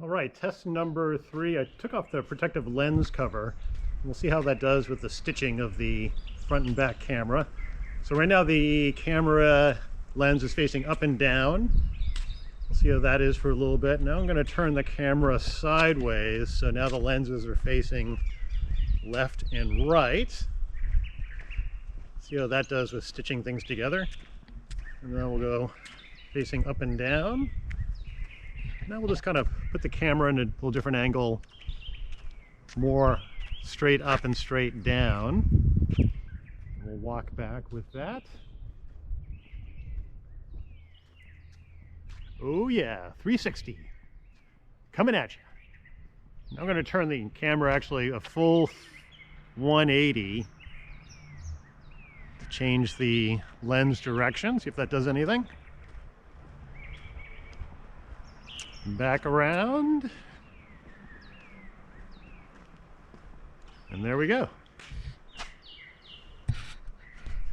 All right, test number 3. I took off the protective lens cover. We'll see how that does with the stitching of the front and back camera. So right now the camera lens is facing up and down. We'll see how that is for a little bit. Now I'm going to turn the camera sideways, so now the lenses are facing left and right. See how that does with stitching things together. And then we'll go facing up and down. Now we'll just kind of put the camera in a little different angle, more straight up and straight down. We'll walk back with that. Oh yeah, 360. Coming at you. Now I'm going to turn the camera actually a full 180 to change the lens direction, see if that does anything. Back around. And there we go.